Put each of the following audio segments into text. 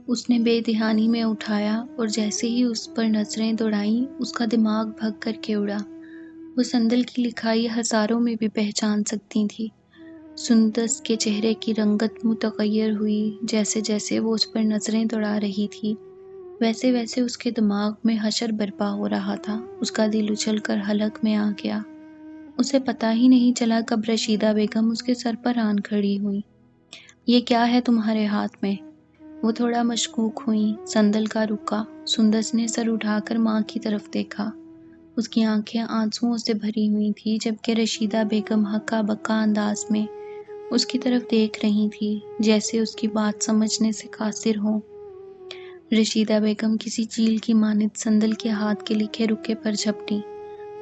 اس نے بے دہانی میں اٹھایا اور جیسے ہی اس پر نظریں دوڑائیں اس کا دماغ بھگ کر کے اڑا۔ وہ سندل کی لکھائی ہزاروں میں بھی پہچان سکتی تھی۔ سندس کے چہرے کی رنگت متغیر ہوئی، جیسے جیسے وہ اس پر نظریں دوڑا رہی تھی ویسے ویسے اس کے دماغ میں حشر برپا ہو رہا تھا۔ اس کا دل اچھل کر حلق میں آ گیا۔ اسے پتہ ہی نہیں چلا کب رشیدہ بیگم اس کے سر پر آن کھڑی ہوئی۔ یہ کیا ہے تمہارے ہاتھ میں؟ وہ تھوڑا مشکوک ہوئیں۔ سندل کا رکا۔ سندس نے سر اٹھا کر ماں کی طرف دیکھا۔ اس کی آنکھیں آنسوؤں سے بھری ہوئی تھی، جبکہ رشیدہ بیگم ہکا بکا انداز میں اس کی طرف دیکھ رہی تھی، جیسے اس کی بات سمجھنے سے قاصر ہوں۔ رشیدہ بیگم کسی چیل کی مانند سندل کے ہاتھ کے لکھے رکے پر جھپٹی۔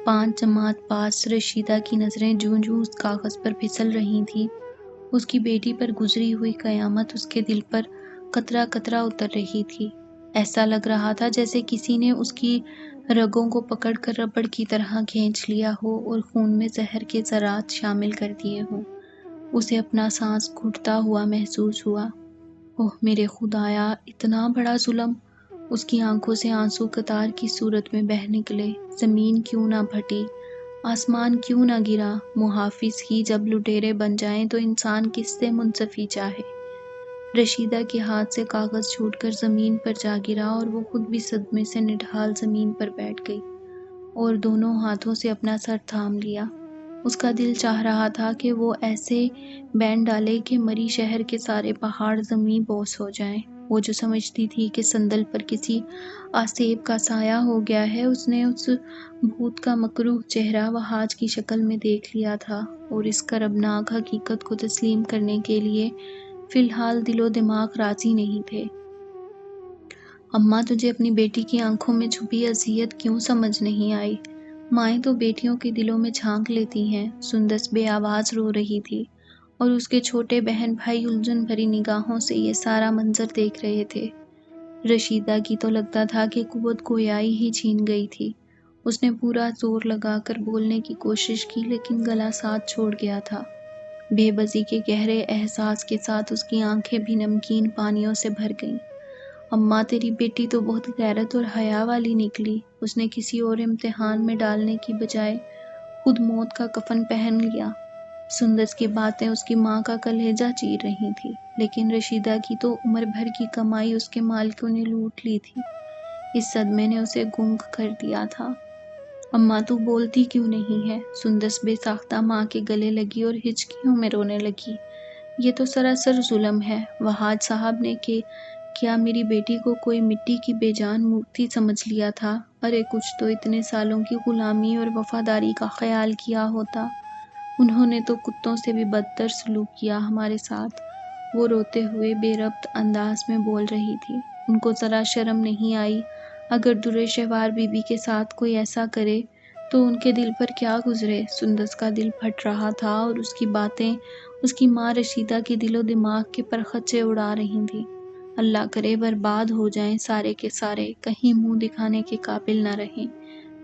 5 جماعت پاس رشیدہ کی نظریں جوں جوں اس کاغذ پر پھسل رہی تھی، اس کی بیٹی پر گزری ہوئی قیامت اس کے دل پر قطرہ قطرہ اتر رہی تھی۔ ایسا لگ رہا تھا جیسے کسی نے اس کی رگوں کو پکڑ کر ربڑ کی طرح کھینچ لیا ہو اور خون میں زہر کے ذرات شامل کر دیے ہوں۔ اسے اپنا سانس گھٹتا ہوا محسوس ہوا۔ اوہ میرے خدایا، اتنا بڑا ظلم! اس کی آنکھوں سے آنسو قطار کی صورت میں بہہ نکلے۔ زمین کیوں نہ پھٹی، آسمان کیوں نہ گرا؟ محافظ ہی جب لٹیرے بن جائیں تو انسان کس سے منصفی چاہے؟ رشیدہ کے ہاتھ سے کاغذ چھوٹ کر زمین پر جا گرا اور وہ خود بھی صدمے سے نڈھال زمین پر بیٹھ گئی اور دونوں ہاتھوں سے اپنا سر تھام لیا۔ اس کا دل چاہ رہا تھا کہ وہ ایسے بین ڈالے کہ مری شہر کے سارے پہاڑ زمیں بوس ہو جائیں۔ وہ جو سمجھتی تھی کہ سندل پر کسی آسیب کا سایہ ہو گیا ہے، اس نے اس بھوت کا مکروہ چہرہ وحاج کی شکل میں دیکھ لیا تھا، اور اس کربناک حقیقت کو تسلیم کرنے کے لیے فی الحال دل و دماغ راضی نہیں تھے۔ اماں، تجھے اپنی بیٹی کی آنکھوں میں چھپی اذیت کیوں سمجھ نہیں آئی؟ مائیں تو بیٹیوں کے دلوں میں جھانک لیتی ہیں۔ سندس بے آواز رو رہی تھی اور اس کے چھوٹے بہن بھائی الجھن بھری نگاہوں سے یہ سارا منظر دیکھ رہے تھے۔ رشیدہ کی تو لگتا تھا کہ قوت گویائی ہی چھین گئی تھی۔ اس نے پورا زور لگا کر بولنے کی کوشش کی، لیکن گلا ساتھ چھوڑ گیا تھا۔ بے بسی کے گہرے احساس کے ساتھ اس کی آنکھیں بھی نمکین پانیوں سے بھر گئیں۔ اماں، تیری بیٹی تو بہت غیرت اور حیا والی نکلی۔ اس نے کسی اور امتحان میں ڈالنے کی بجائے خود موت کا کفن پہن لیا۔ سندس کی باتیں اس کی ماں کا کلیجہ چیر رہی تھی، لیکن رشیدہ کی تو عمر بھر کی کمائی اس کے مالکوں نے لوٹ لی تھی۔ اس صدمے نے اسے گونگ کر دیا تھا۔ اماں، تو بولتی کیوں نہیں ہے؟ سندس بے ساختہ ماں کے گلے لگی اور ہچکیوں میں رونے لگی۔ یہ تو سراسر ظلم ہے۔ وحاج صاحب نے کہ کیا میری بیٹی کو کوئی مٹی کی بے جان مورتی سمجھ لیا تھا؟ ارے کچھ تو اتنے سالوں کی غلامی اور وفاداری کا خیال کیا ہوتا۔ انہوں نے تو کتوں سے بھی بدتر سلوک کیا ہمارے ساتھ۔ وہ روتے ہوئے بے ربط انداز میں بول رہی تھی۔ ان کو ذرا شرم نہیں آئی؟ اگر درِ شہوار بی بی کے ساتھ کوئی ایسا کرے تو ان کے دل پر کیا گزرے؟ سندس کا دل پھٹ رہا تھا اور اس کی باتیں اس کی ماں رشیدہ کے دل و دماغ کے پرخچے اڑا رہی تھیں۔ اللہ کرے برباد ہو جائیں سارے کے سارے، کہیں منہ دکھانے کے قابل نہ رہیں،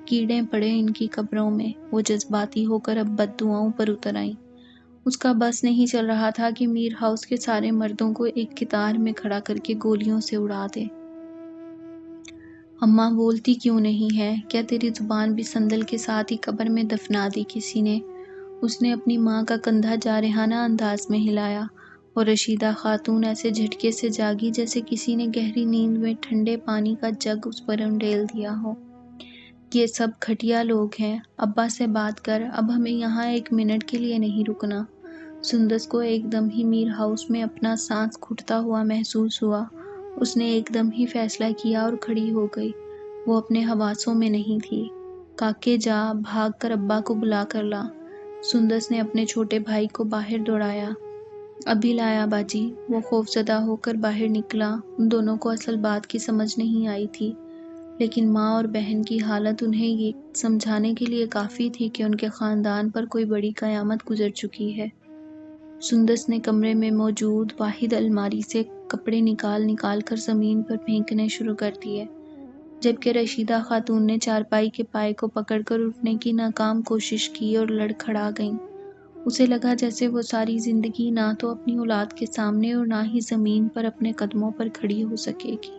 کیڑے پڑے ان کی قبروں میں۔ وہ جذباتی ہو کر اب بد دعاؤں پر اتر آئیں۔ اس کا بس نہیں چل رہا تھا کہ میر ہاؤس کے سارے مردوں کو ایک قطار میں کھڑا کر کے گولیوں سے اڑا دے۔ اماں، بولتی کیوں نہیں ہے؟ کیا تیری زبان بھی سندل کے ساتھ ہی قبر میں دفنا دی کسی نے؟ اس نے اپنی ماں کا کندھا جارحانہ انداز میں ہلایا اور رشیدہ خاتون ایسے جھٹکے سے جاگی جیسے کسی نے گہری نیند میں ٹھنڈے پانی کا جگ اس پر انڈیل دیا ہو۔ یہ سب گھٹیا لوگ ہیں۔ ابا سے بات کر، اب ہمیں یہاں 1 منٹ کے لیے نہیں رکنا۔ سندس کو ایک دم ہی میر ہاؤس میں اپنا سانس گھٹتا ہوا محسوس ہوا۔ اس نے ایک دم ہی فیصلہ کیا اور کھڑی ہو گئی۔ وہ اپنے حواسوں میں نہیں تھی۔ کاکے جا، بھاگ کر ابا کو بلا کر لا۔ سندس نے اپنے چھوٹے بھائی کو باہر دوڑایا۔ ابھی لایا باجی۔ وہ خوفزدہ ہو کر باہر نکلا۔ ان دونوں کو اصل بات کی سمجھ نہیں آئی تھی، لیکن ماں اور بہن کی حالت انہیں یہ سمجھانے کے لیے کافی تھی کہ ان کے خاندان پر کوئی بڑی قیامت گزر چکی ہے۔ سندس نے کمرے میں موجود واحد الماری سے کپڑے نکال نکال کر زمین پر پھینکنے شروع کر دیے، جبکہ رشیدہ خاتون نے چارپائی کے پائے کو پکڑ کر اٹھنے کی ناکام کوشش کی اور لڑکھڑا گئیں۔ اسے لگا جیسے وہ ساری زندگی نہ تو اپنی اولاد کے سامنے اور نہ ہی زمین پر اپنے قدموں پر کھڑی ہو سکے گی۔